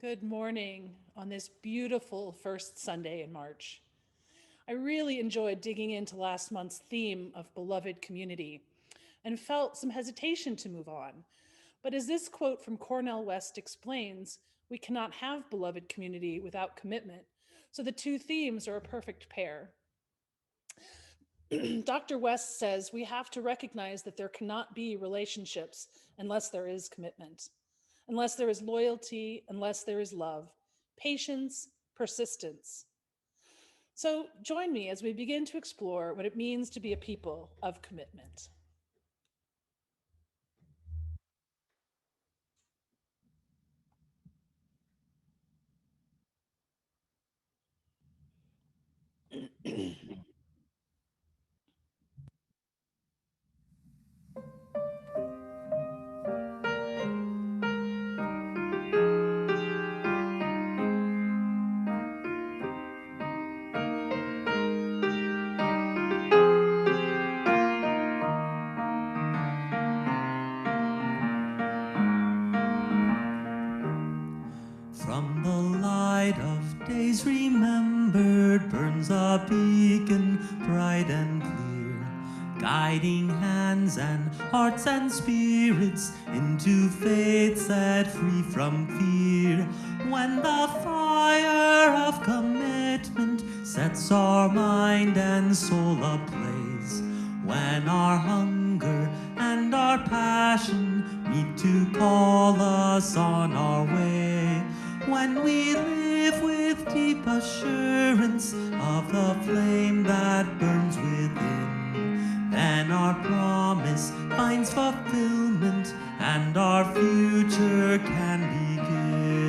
Good morning on this beautiful first Sunday in March. I really enjoyed digging into last month's theme of beloved community and felt some hesitation to move on. But as this quote from Cornell West explains, we cannot have beloved community without commitment. So the two themes are a perfect pair. Dr. West says we have to recognize that there cannot be relationships unless there is commitment, unless there is loyalty, unless there is love, patience, persistence. So join me as we begin to explore what it means to be a people of commitment. From the light of days remembered burns a beacon bright and clear, guiding hands and hearts and spirits into faith set free from fear. When the fire of commitment sets our mind and soul ablaze, when our hunger and our passion meet to call us on our way, when we live with deep assurance of the flame that burns within, then our promise finds fulfillment and our future can begin.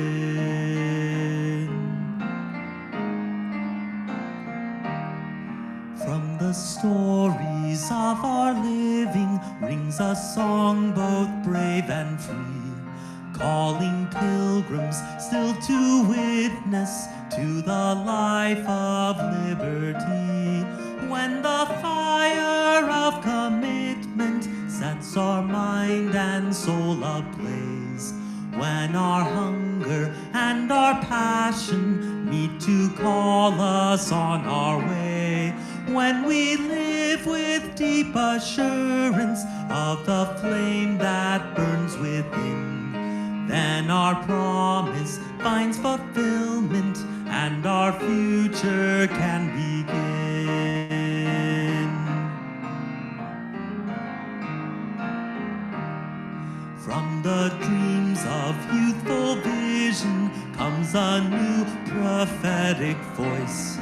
From the stories of our living rings a song both brave and free, calling pilgrims still to witness to the life of liberty. When the fire of commitment sets our mind and soul ablaze, when our hunger and our passion meet to call us on our way, when we live with deep assurance of the flame that burns within, then our promise finds fulfillment and our future can begin. From the dreams of youthful vision comes a new prophetic voice,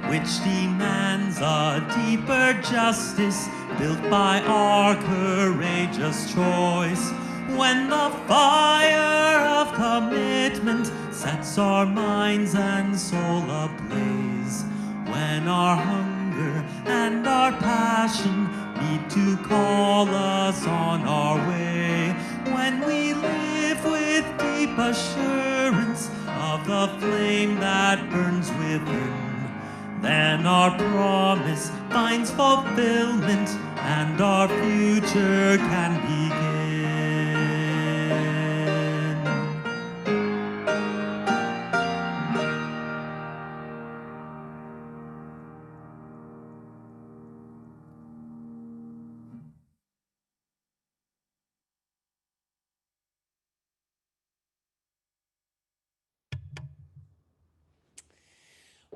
which demands a deeper justice built by our courageous choice. When the fire of commitment sets our minds and soul ablaze, when our hunger and our passion meet to call us on our way, when we live with deep assurance of the flame that burns within, then our promise finds fulfillment and our future can begin.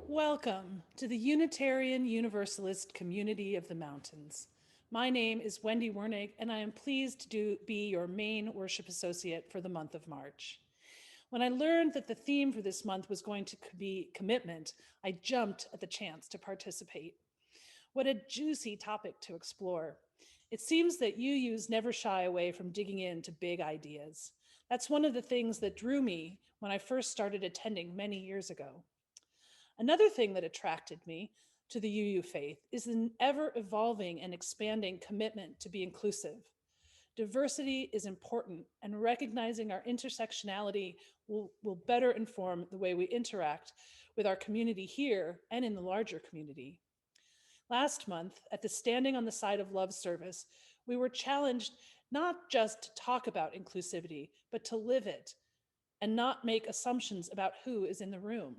Welcome to the Unitarian Universalist Community of the Mountains. My name is Wendy Wernigg, and I am pleased to be your main worship associate for the month of March. When I learned that the theme for this month was going to be commitment, I jumped at the chance to participate. What a juicy topic to explore. It seems that UUs never shy away from digging into big ideas. That's one of the things that drew me when I first started attending many years ago. Another thing that attracted me to the UU faith is an ever evolving and expanding commitment to be inclusive. Diversity is important, and recognizing our intersectionality will better inform the way we interact with our community here and in the larger community. Last month, at the Standing on the Side of Love service, we were challenged not just to talk about inclusivity, but to live it. and not make assumptions about who is in the room.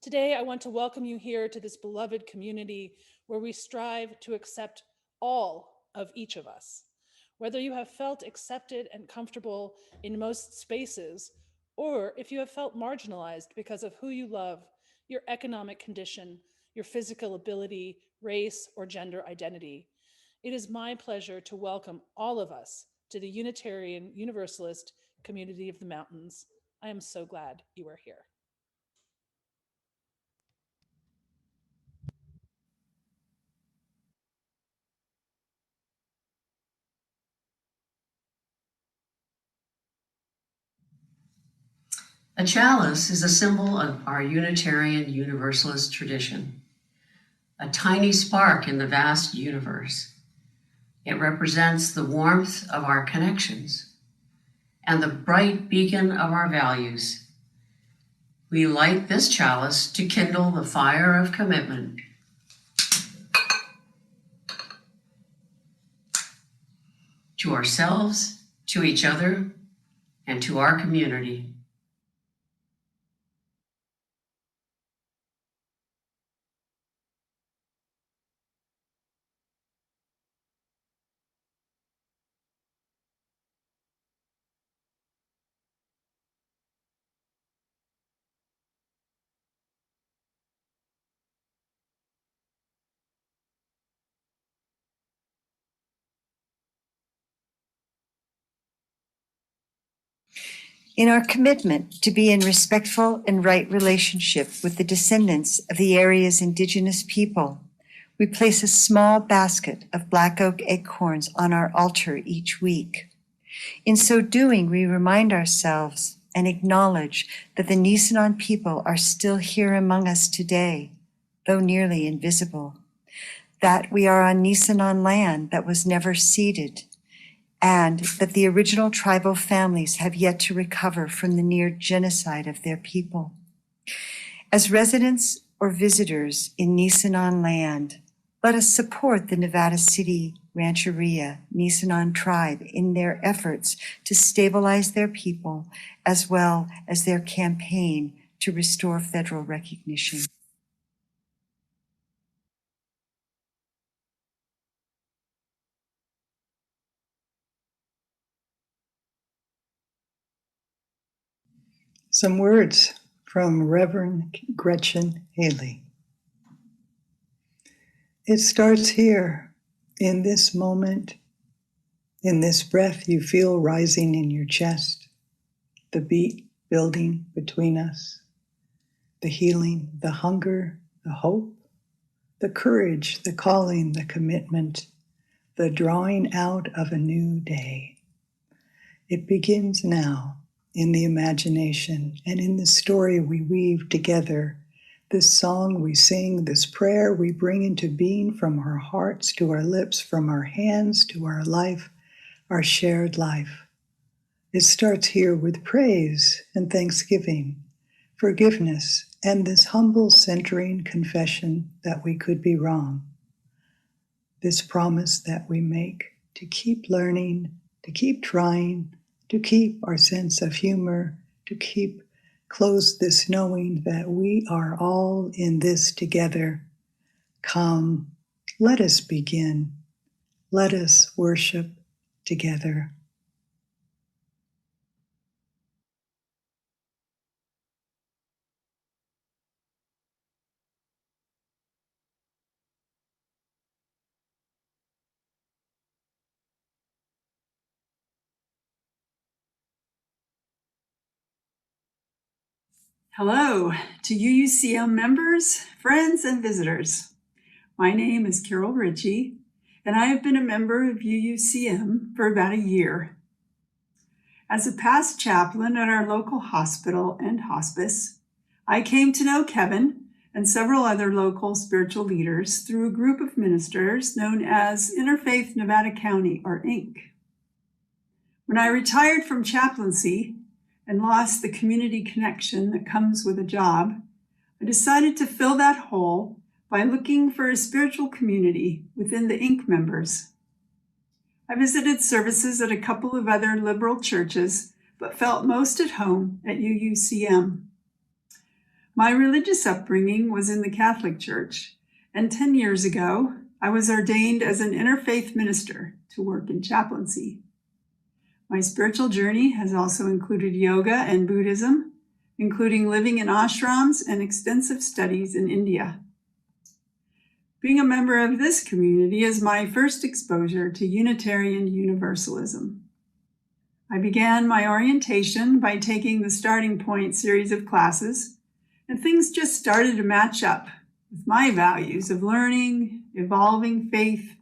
Today, I want to welcome you here to this beloved community where we strive to accept all of each of us. Whether you have felt accepted and comfortable in most spaces, or if you have felt marginalized because of who you love, your economic condition, your physical ability, race, or gender identity, it is my pleasure to welcome all of us to the Unitarian Universalist community of the mountains. I am so glad you are here. A chalice is a symbol of our Unitarian Universalist tradition, a tiny spark in the vast universe. It represents the warmth of our connections and the bright beacon of our values. We light this chalice to kindle the fire of commitment. To ourselves, to each other, and to our community. In our commitment to be in respectful and right relationship with the descendants of the area's indigenous people, we place a small basket of black oak acorns on our altar each week. In so doing, we remind ourselves and acknowledge that the Nisenan people are still here among us today, though nearly invisible, that we are on Nisenan land that was never ceded, and that the original tribal families have yet to recover from the near genocide of their people. As residents or visitors in Nisenan land, let us support the Nevada City Rancheria Nisenan tribe in their efforts to stabilize their people, as well as their campaign to restore federal recognition. Some words from Reverend Gretchen Haley. It starts here, in this moment, in this breath you feel rising in your chest, the beat building between us, the healing, the hunger, the hope, the courage, the calling, the commitment, the drawing out of a new day. It begins now. In the imagination and in the story we weave together, this song we sing, this prayer we bring into being from our hearts to our lips, from our hands to our life, our shared life. It starts here with praise and thanksgiving, forgiveness, and this humble centering confession that we could be wrong. This promise that we make to keep learning, to keep trying, to keep our sense of humor, to keep close this knowing that we are all in this together. Come, let us begin. Let us worship together. Hello to UUCM members, friends, and visitors. My name is Carol Ritchie, and I have been a member of UUCM for about a year. As a past chaplain at our local hospital and hospice, I came to know Kevin and several other local spiritual leaders through a group of ministers known as Interfaith Nevada County, or INC. When I retired from chaplaincy and lost the community connection that comes with a job, I decided to fill that hole by looking for a spiritual community within the INC members. I visited services at a couple of other liberal churches but felt most at home at UUCM. My religious upbringing was in the Catholic Church, and 10 years ago, I was ordained as an interfaith minister to work in chaplaincy. My spiritual journey has also included yoga and Buddhism, including living in ashrams and extensive studies in India. Being a member of this community is my first exposure to Unitarian Universalism. I began my orientation by taking the Starting Point series of classes, and things just started to match up with my values of learning, evolving faith,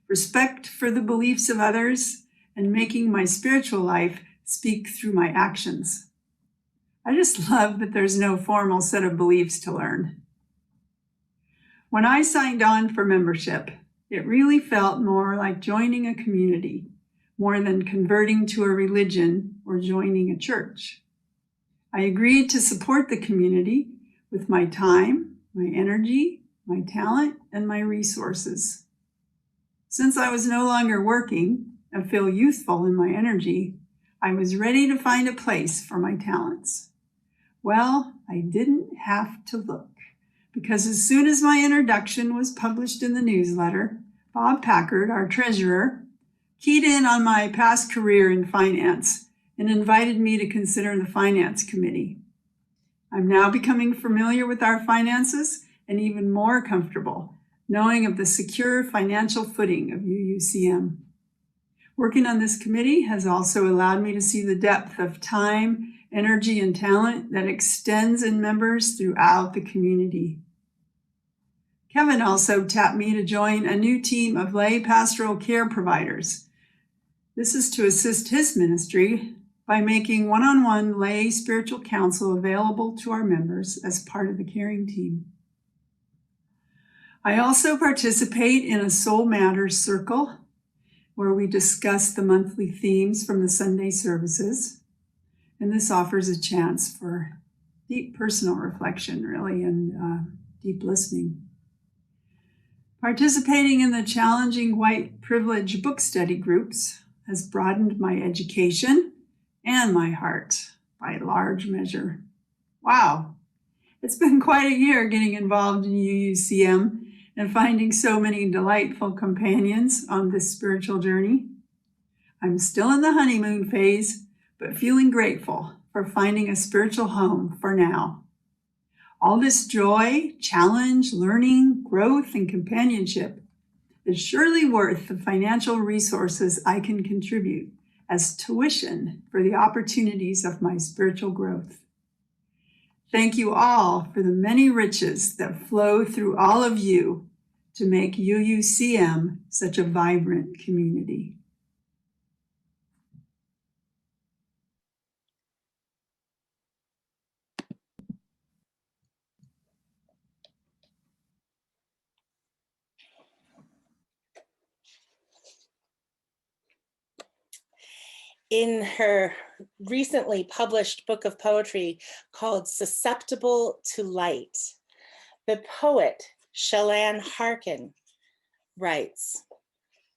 respect for the beliefs of others, and making my spiritual life speak through my actions. I just love that there's no formal set of beliefs to learn. When I signed on for membership, it really felt more like joining a community, more than converting to a religion or joining a church. I agreed to support the community with my time, my energy, my talent, and my resources. Since I was no longer working and feel youthful in my energy, I was ready to find a place for my talents. Well, I didn't have to look, because as soon as my introduction was published in the newsletter, Bob Packard, our treasurer, keyed in on my past career in finance and invited me to consider the finance committee. I'm now becoming familiar with our finances and even more comfortable knowing of the secure financial footing of UUCM. Working on this committee has also allowed me to see the depth of time, energy, and talent that extends in members throughout the community. Kevin also tapped me to join a new team of lay pastoral care providers. This is to assist his ministry by making one-on-one lay spiritual counsel available to our members as part of the caring team. I also participate in a Soul Matters circle where we discuss the monthly themes from the Sunday services. And this offers a chance for deep personal reflection, really, and deep listening. Participating in the challenging white privilege book study groups has broadened my education and my heart by large measure. Wow, it's been quite a year getting involved in UUCM and finding so many delightful companions on this spiritual journey. I'm still in the honeymoon phase, but feeling grateful for finding a spiritual home for now. All this joy, challenge, learning, growth, and companionship is surely worth the financial resources I can contribute as tuition for the opportunities of my spiritual growth. Thank you all for the many riches that flow through all of you to make UUCM such a vibrant community. In her recently published book of poetry called Susceptible to Light, the poet Shalane Harkin writes,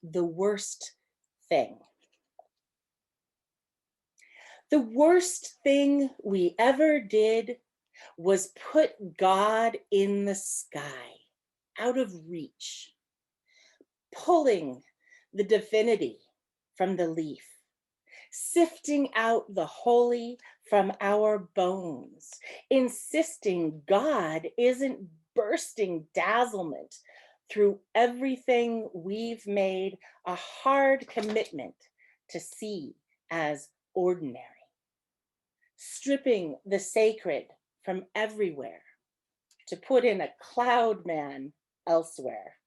"The worst thing. The worst thing we ever did was put God in the sky, out of reach, pulling the divinity from the leaf, sifting out the holy from our bones, insisting God isn't bursting dazzlement through everything we've made a hard commitment to see as ordinary, stripping the sacred from everywhere to put in a cloud man elsewhere,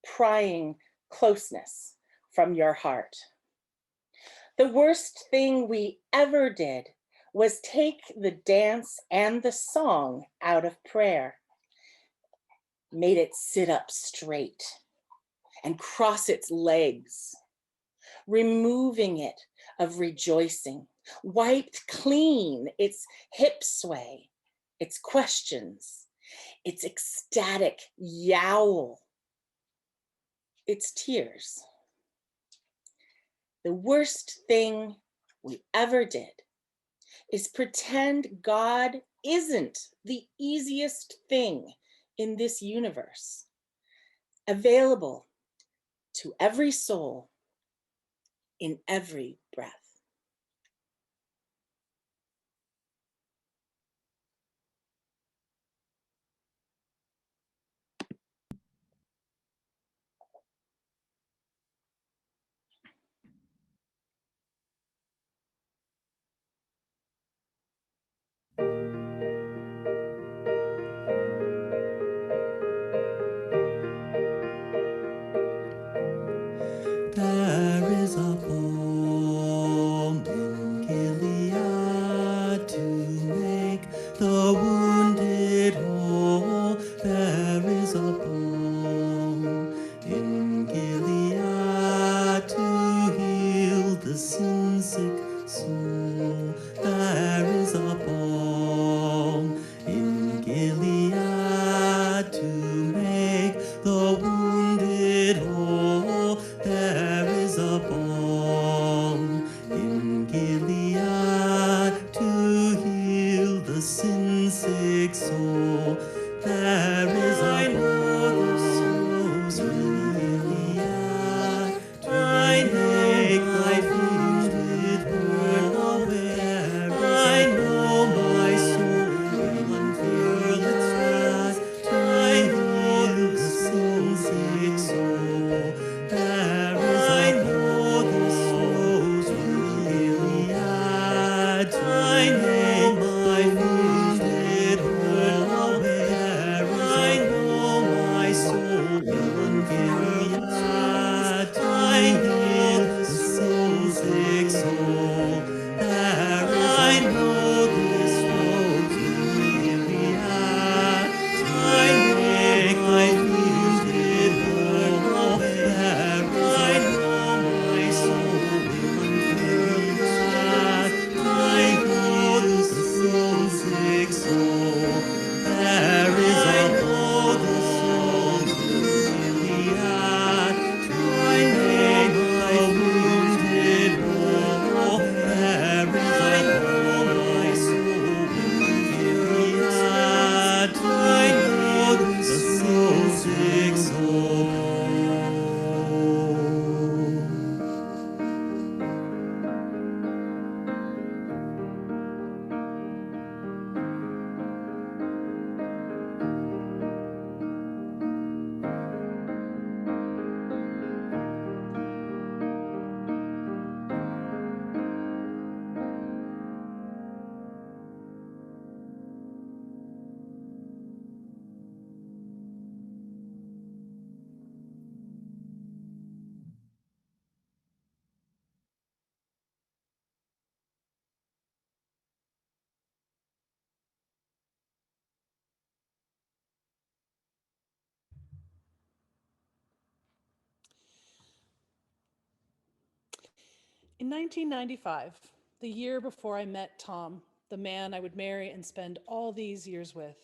prying closeness from your heart. The worst thing we ever did was take the dance and the song out of prayer, made it sit up straight and cross its legs, removing it of rejoicing, wiped clean its hip sway, its questions, its ecstatic yowl, its tears. The worst thing we ever did is pretend God isn't the easiest thing in this universe, available to every soul in every breath. There is a balm in Gilead to make the wounded whole. There is a balm in Gilead to heal the sin-sick soul. There is a balm in Gilead to make the wounded whole. There is a balm in Gilead to heal the sin-sick soul. There is a balm in Gilead to make thy wounded whole. I know my soul will unfear its wrath to heal the sin-sick soul. There is I know the souls will Gilead to make my wounded whole. There I know my soul will unfear its wrath to heal the sin-sick soul. There I know the souls will Gilead to make my wounded whole. There I know my soul will unfurl its wrath to heal the sin-sick soul. There is I know the souls will Gilead to make my wounded whole. There is I know my soul will Gilead to heal the sin-sick soul. In 1995, the year before I met Tom, the man I would marry and spend all these years with,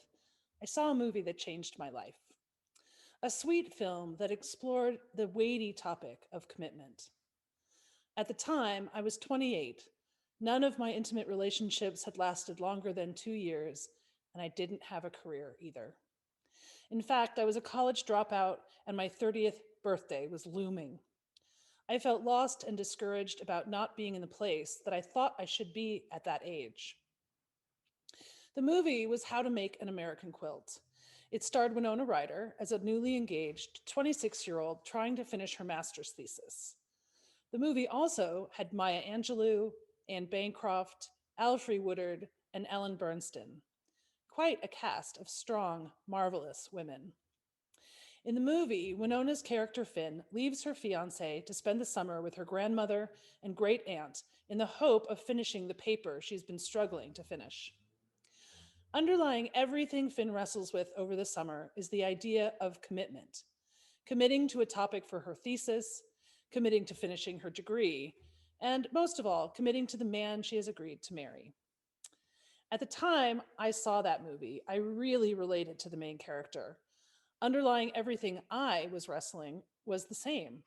I saw a movie that changed my life. A sweet film that explored the weighty topic of commitment. At the time, I was 28. None of my intimate relationships had lasted longer than 2 years, and I didn't have a career either. In fact, I was a college dropout, and my 30th birthday was looming. I felt lost and discouraged about not being in the place that I thought I should be at that age. The movie was How to Make an American Quilt. It starred Winona Ryder as a newly engaged 26-year-old trying to finish her master's thesis. The movie also had Maya Angelou, Anne Bancroft, Alfre Woodard, and Ellen Bernstein. Quite a cast of strong, marvelous women. In the movie, Winona's character Finn leaves her fiancé to spend the summer with her grandmother and great aunt in the hope of finishing the paper she's been struggling to finish. Underlying everything Finn wrestles with over the summer is the idea of commitment. Committing to a topic for her thesis, committing to finishing her degree, and most of all, committing to the man she has agreed to marry. At the time I saw that movie, I really related to the main character. Underlying everything I was wrestling was the same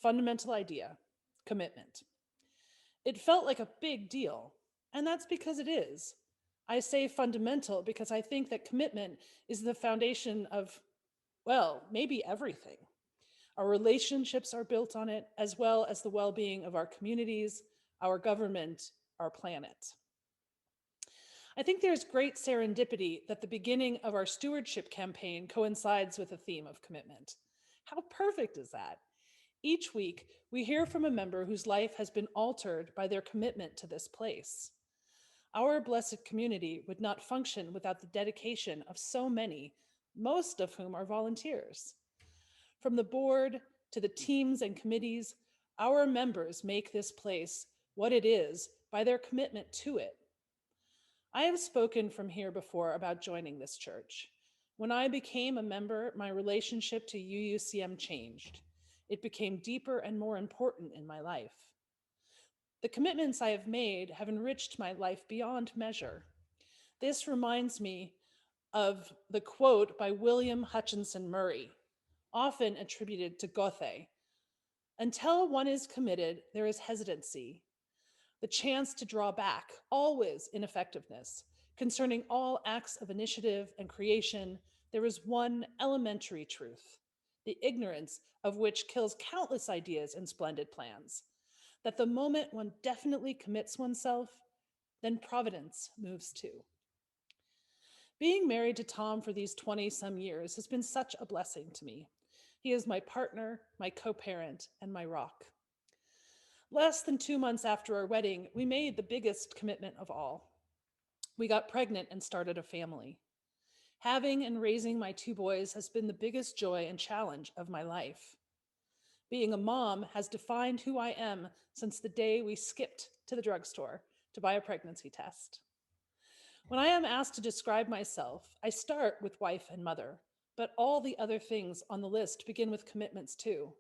fundamental idea: commitment. It felt like a big deal, and that's because it is. I say fundamental because I think that commitment is the foundation of, well, maybe everything. Our relationships are built on it, as well as the well being of our communities, our government, our planet. I think there's great serendipity that the beginning of our stewardship campaign coincides with the theme of commitment. How perfect is that? Each week, we hear from a member whose life has been altered by their commitment to this place. Our blessed community would not function without the dedication of so many, most of whom are volunteers. From the board to the teams and committees, our members make this place what it is by their commitment to it. I have spoken from here before about joining this church. When I became a member, my relationship to UUCM changed. It became deeper and more important in my life. The commitments I have made have enriched my life beyond measure. This reminds me of the quote by William Hutchinson Murray, often attributed to Goethe. Until one is committed, there is hesitancy, the chance to draw back, always ineffectiveness. Concerning all acts of initiative and creation, there is one elementary truth, the ignorance of which kills countless ideas and splendid plans, that the moment one definitely commits oneself, then providence moves too. Being married to Tom for these 20-some years has been such a blessing to me. He is my partner, my co-parent, and my rock. Less than 2 months after our wedding, we made the biggest commitment of all. We got pregnant and started a family. Having and raising my 2 boys has been the biggest joy and challenge of my life. Being a mom has defined who I am since the day we skipped to the drugstore to buy a pregnancy test. When I am asked to describe myself, I start with wife and mother, but all the other things on the list begin with commitments too.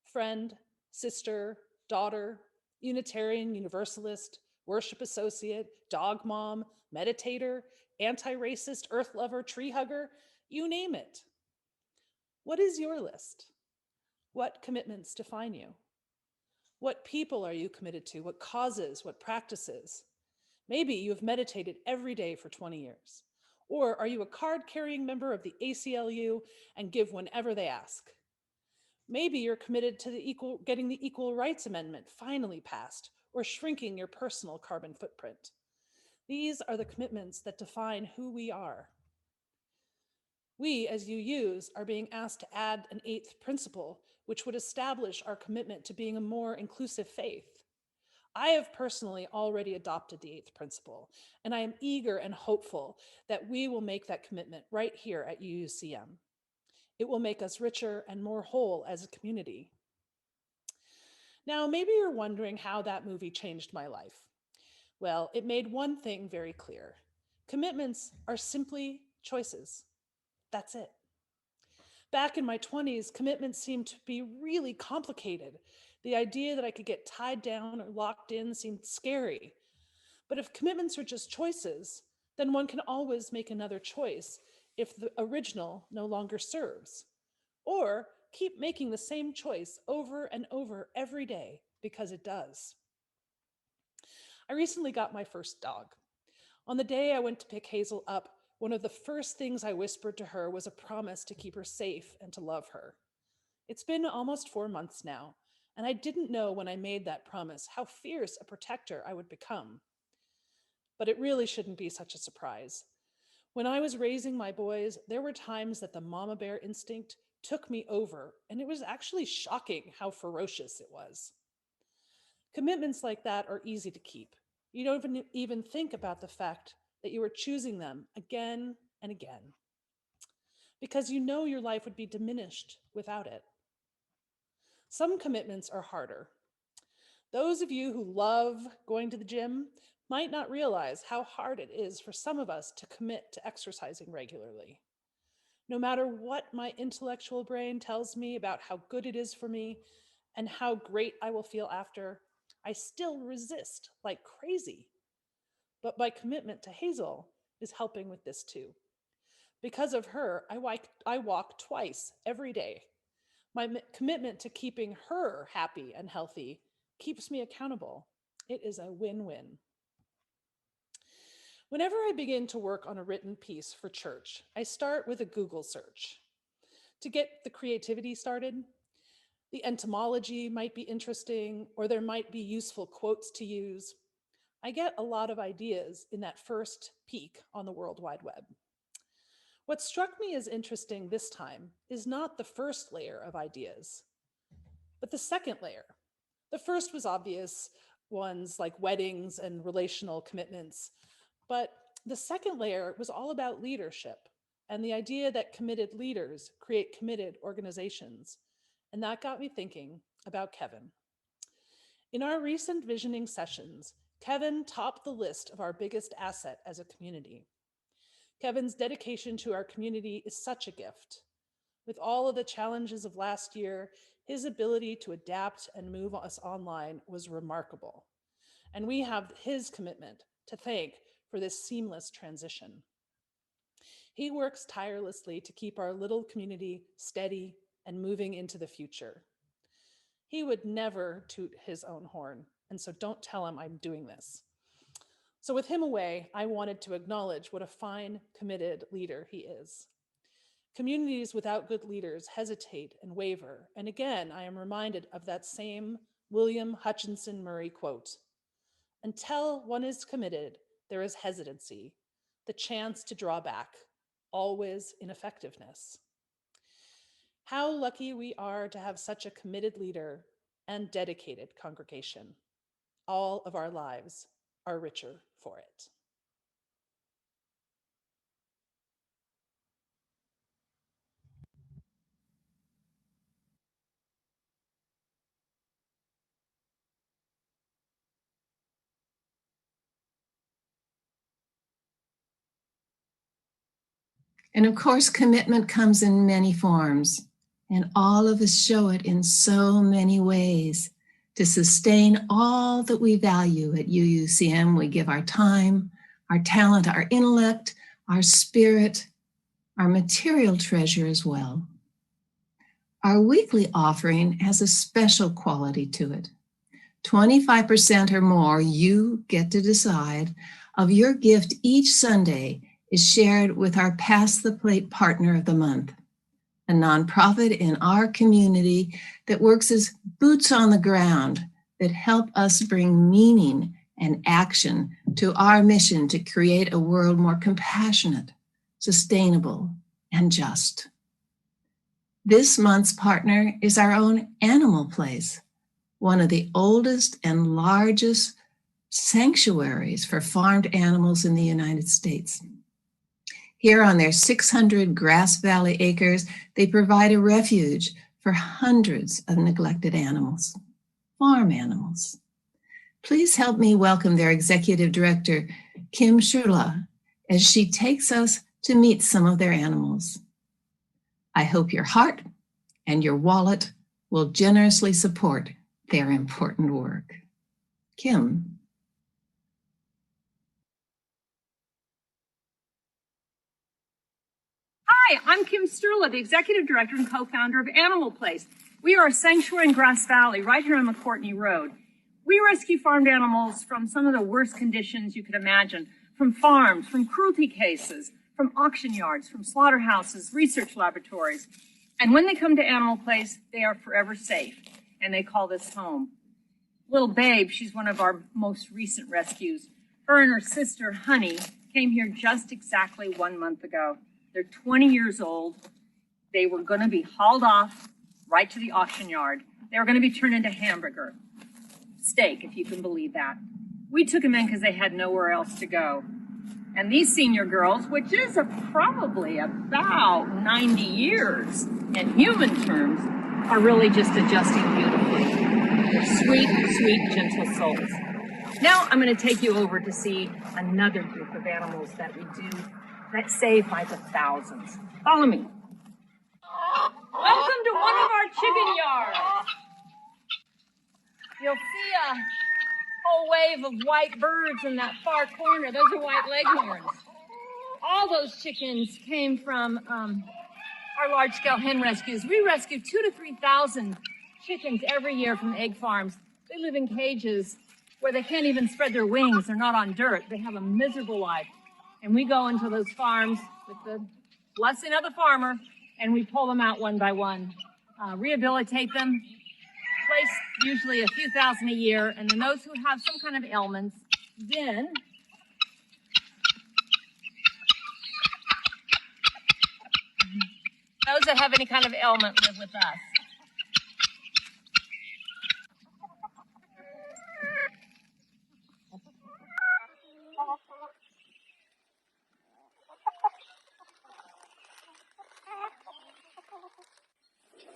Friend, sister, daughter, Unitarian Universalist, worship associate, dog mom, meditator, anti-racist, earth lover, tree hugger, you name it. What is your list? What commitments define you? What people are you committed to? What causes? What practices? Maybe you have meditated every day for 20 years. Or are you a card-carrying member of the ACLU and give whenever they ask? Maybe you're committed to getting the Equal Rights Amendment finally passed, or shrinking your personal carbon footprint. These are the commitments that define who we are. We, as UUs, are being asked to add an 8th principle, which would establish our commitment to being a more inclusive faith. I have personally already adopted the 8th principle, and I am eager and hopeful that we will make that commitment right here at UUCM. It will make us richer and more whole as a community. Now, maybe you're wondering how that movie changed my life. Well, it made one thing very clear. Commitments are simply choices. That's it. Back in my 20s, commitments seemed to be really complicated. The idea that I could get tied down or locked in seemed scary. But if commitments are just choices, then one can always make another choice if the original no longer serves. Or keep making the same choice over and over every day because it does. I recently got my first dog. On the day I went to pick Hazel up, one of the first things I whispered to her was a promise to keep her safe and to love her. It's been almost 4 months now, and I didn't know when I made that promise how fierce a protector I would become. But it really shouldn't be such a surprise. When I was raising my boys, there were times that the mama bear instinct took me over, and it was actually shocking how ferocious it was. Commitments like that are easy to keep. You don't even think about the fact that you are choosing them again and again, because you know your life would be diminished without it. Some commitments are harder. Those of you who love going to the gym might not realize how hard it is for some of us to commit to exercising regularly. No matter what my intellectual brain tells me about how good it is for me and how great I will feel after, I still resist like crazy. But my commitment to Hazel is helping with this too. Because of her, I walk twice every day. My commitment to keeping her happy and healthy keeps me accountable. It is a win-win. Whenever I begin to work on a written piece for church, I start with a Google search. To get the creativity started, the entomology might be interesting, or there might be useful quotes to use. I get a lot of ideas in that first peek on the World Wide Web. What struck me as interesting this time is not the first layer of ideas, but the second layer. The first was obvious, ones like weddings and relational commitments, but the second layer was all about leadership and the idea that committed leaders create committed organizations. And that got me thinking about Kevin. In our recent visioning sessions, Kevin topped the list of our biggest asset as a community. Kevin's dedication to our community is such a gift. With all of the challenges of last year, his ability to adapt and move us online was remarkable. And we have his commitment to thank for this seamless transition. He works tirelessly to keep our little community steady and moving into the future. He would never toot his own horn, and so don't tell him I'm doing this. So with him away, I wanted to acknowledge what a fine, committed leader he is. Communities without good leaders hesitate and waver, and again, I am reminded of that same William Hutchinson Murray quote. Until one is committed, there is hesitancy, the chance to draw back, always ineffectiveness. How lucky we are to have such a committed leader and dedicated congregation. All of our lives are richer for it. And of course, commitment comes in many forms, and all of us show it in so many ways. To sustain all that we value at UUCM, we give our time, our talent, our intellect, our spirit, our material treasure as well. Our weekly offering has a special quality to it. 25% or more, you get to decide, of your gift each Sunday is shared with our Pass the Plate Partner of the Month, a nonprofit in our community that works as boots on the ground that help us bring meaning and action to our mission to create a world more compassionate, sustainable, and just. This month's partner is our own Animal Place, one of the oldest and largest sanctuaries for farmed animals in the United States. Here on their 600 Grass Valley acres, they provide a refuge for hundreds of neglected animals, farm animals. Please help me welcome their executive director, Kim Shula, as she takes us to meet some of their animals. I hope your heart and your wallet will generously support their important work. Kim. Hi, I'm Kim Sturla, the Executive Director and co-founder of Animal Place. We are a sanctuary in Grass Valley, right here on McCourtney Road. We rescue farmed animals from some of the worst conditions you could imagine, from farms, from cruelty cases, from auction yards, from slaughterhouses, research laboratories. And when they come to Animal Place, they are forever safe, and they call this home. Little Babe, she's one of our most recent rescues. Her and her sister, Honey, came here just exactly 1 month ago. They're 20 years old. They were going to be hauled off right to the auction yard. They were going to be turned into hamburger steak, if you can believe that. We took them in because they had nowhere else to go. And these senior girls, which is probably about 90 years in human terms, are really just adjusting beautifully. They're sweet, sweet, gentle souls. Now I'm going to take you over to see another group of animals that we do that save by the thousands. Follow me. Welcome to one of our chicken yards. You'll see a whole wave of white birds in that far corner. Those are white leghorns. All those chickens came from our large-scale hen rescues. We rescue 2,000 to 3,000 chickens every year from egg farms. They live in cages where they can't even spread their wings. They're not on dirt. They have a miserable life. And we go into those farms with the blessing of the farmer, and we pull them out one by one, rehabilitate them, place usually a few thousand a year. And then those who have some kind of ailments, then those that have any kind of ailment live with us.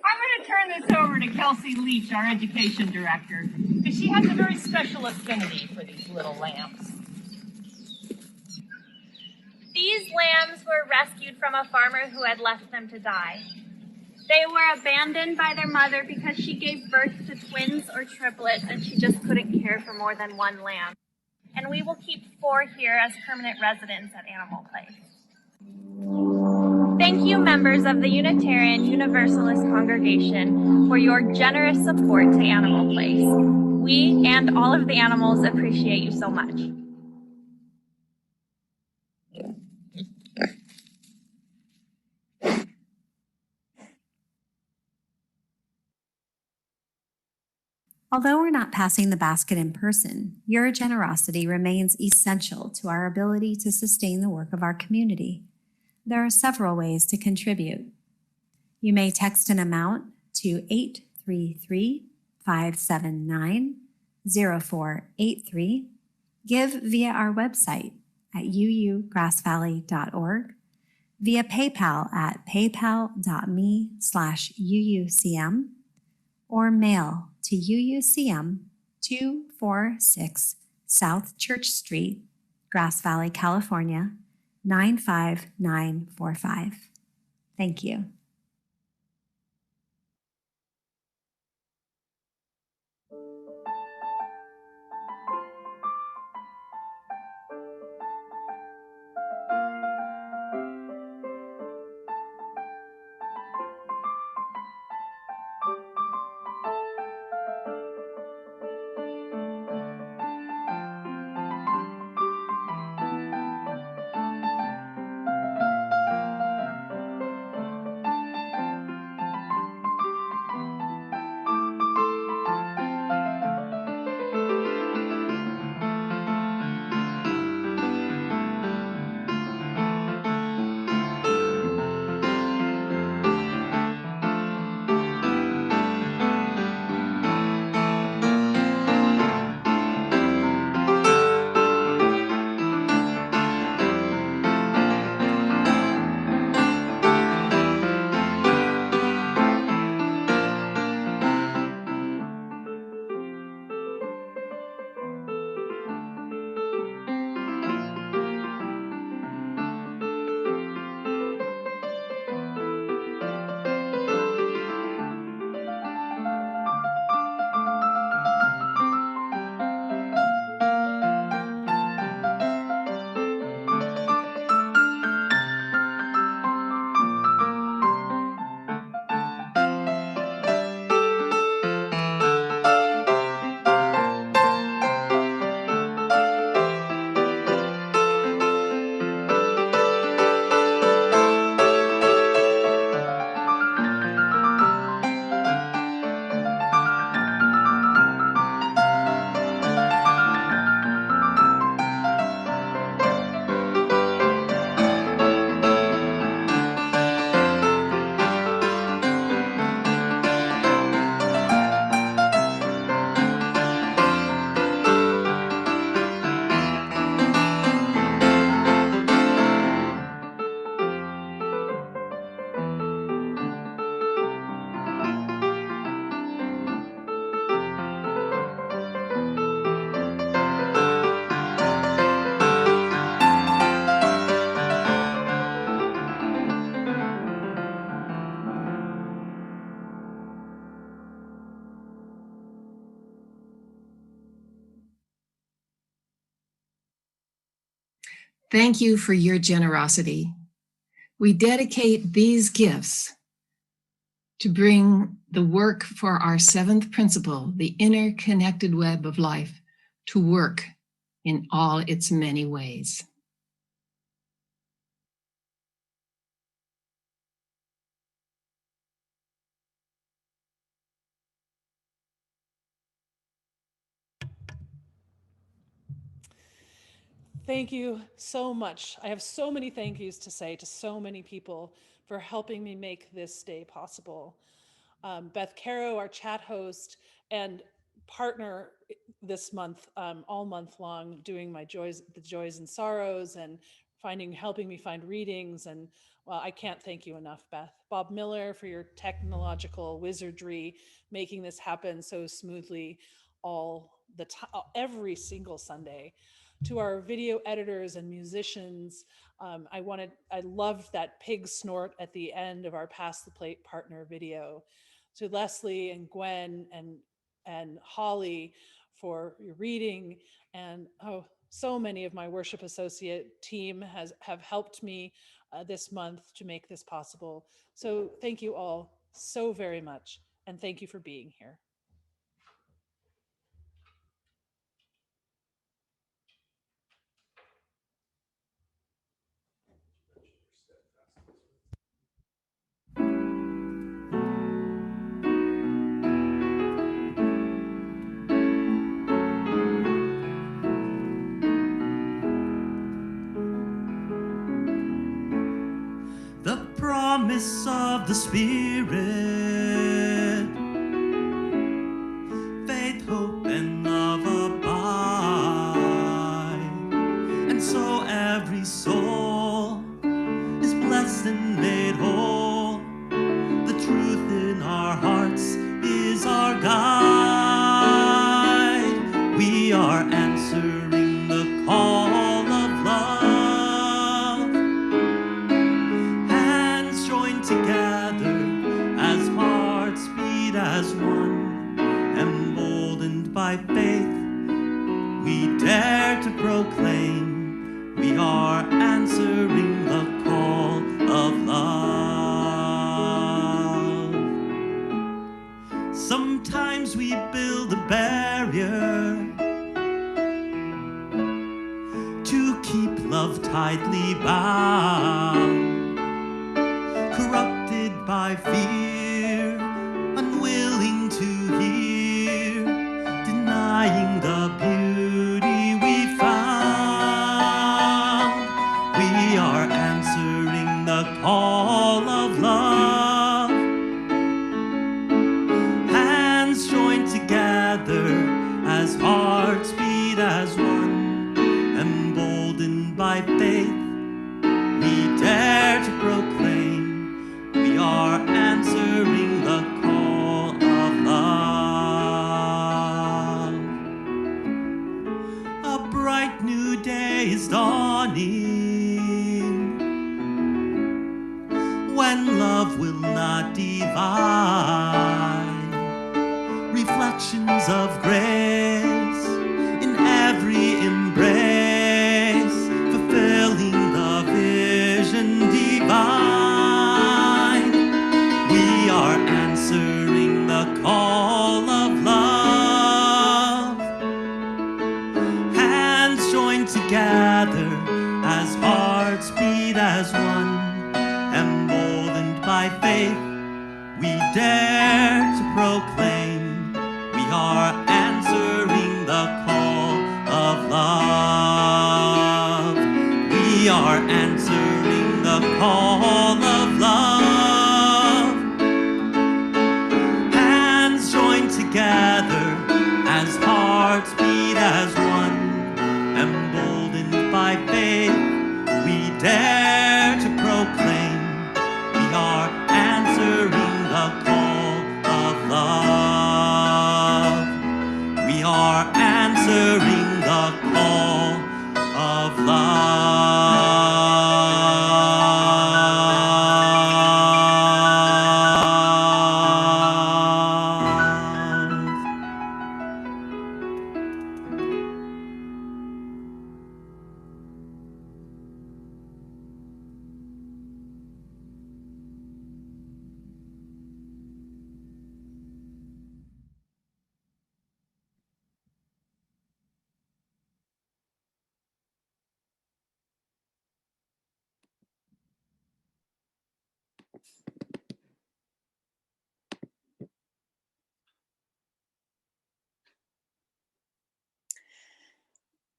I'm going to turn this over to Kelsey Leach, our education director, because she has a very special affinity for these little lambs. These lambs were rescued from a farmer who had left them to die. They were abandoned by their mother because she gave birth to twins or triplets and she just couldn't care for more than one lamb. And we will keep 4 here as permanent residents at Animal Place. Thank you, members of the Unitarian Universalist congregation, for your generous support to Animal Place. We and all of the animals appreciate you so much. Although we're not passing the basket in person, your generosity remains essential to our ability to sustain the work of our community. There are several ways to contribute. You may text an amount to 833-579-0483, give via our website at uugrassvalley.org, via PayPal at paypal.me/UUCM, or mail to UUCM 246 South Church Street, Grass Valley, California, 95945. Thank you. Thank you for your generosity. We dedicate these gifts to bring the work for our 7th principle, the interconnected web of life, to work in all its many ways. Thank you so much. I have so many thank yous to say to so many people for helping me make this day possible. Beth Caro, our chat host and partner this month, all month long, doing my the joys and sorrows and helping me find readings. And well, I can't thank you enough, Beth. Bob Miller for your technological wizardry, making this happen so smoothly all the time, every single Sunday. To our video editors and musicians, I loved that pig snort at the end of our Pass the Plate partner video. To Leslie and Gwen and Holly for your reading, and so many of my worship associate team have helped me this month to make this possible. So thank you all so very much, and thank you for being here. The promise of the Spirit, faith, hope, and love abide, and so every soul is blessed and made whole. The truth in our hearts is our guide. We are answering the call of love, hands joined together as hearts beat as one, emboldened by faith, we dare to proclaim we are answering the call of love. Sometimes we build a barrier to keep love tightly bound, corrupted by fear, unwilling to hear, denying the beauty we found. We are answering the call of love, hands joined together as hearts beat as one, emboldened by faith, we dare to proclaim we are answering the call of love. A bright new day is dawning, when love will not divide, reflections of grace in every embrace, fulfilling the vision divine. We are answering the call of love, hands joined together as hearts beat as one, emboldened by faith, we dare to proclaim we are answering the call of love. We are answering the call of love, hands joined together as hearts beat as one, emboldened by faith, we dare to proclaim we are answering the call of love. We are answering the call of love.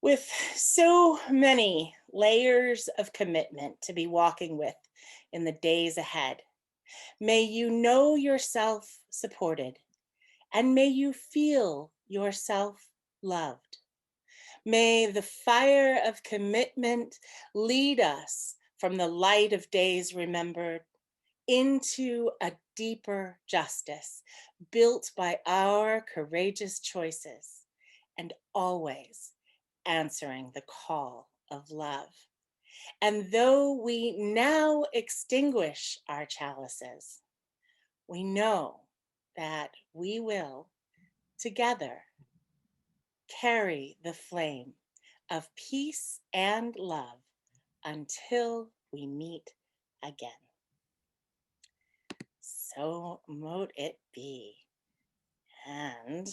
With so many layers of commitment to be walking with in the days ahead, may you know yourself supported, and may you feel yourself loved. May the fire of commitment lead us from the light of days remembered into a deeper justice built by our courageous choices and always answering the call of love. And though we now extinguish our chalices, we know that we will together carry the flame of peace and love until we meet again. So mote it be. And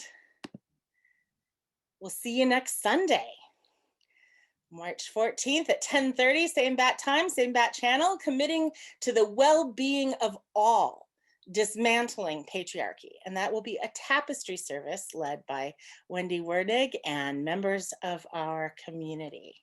we'll see you next Sunday, March 14th at 10:30, same bat time, same bat channel, committing to the well-being of all, dismantling patriarchy. And that will be a tapestry service led by Wendy Wernigg and members of our community.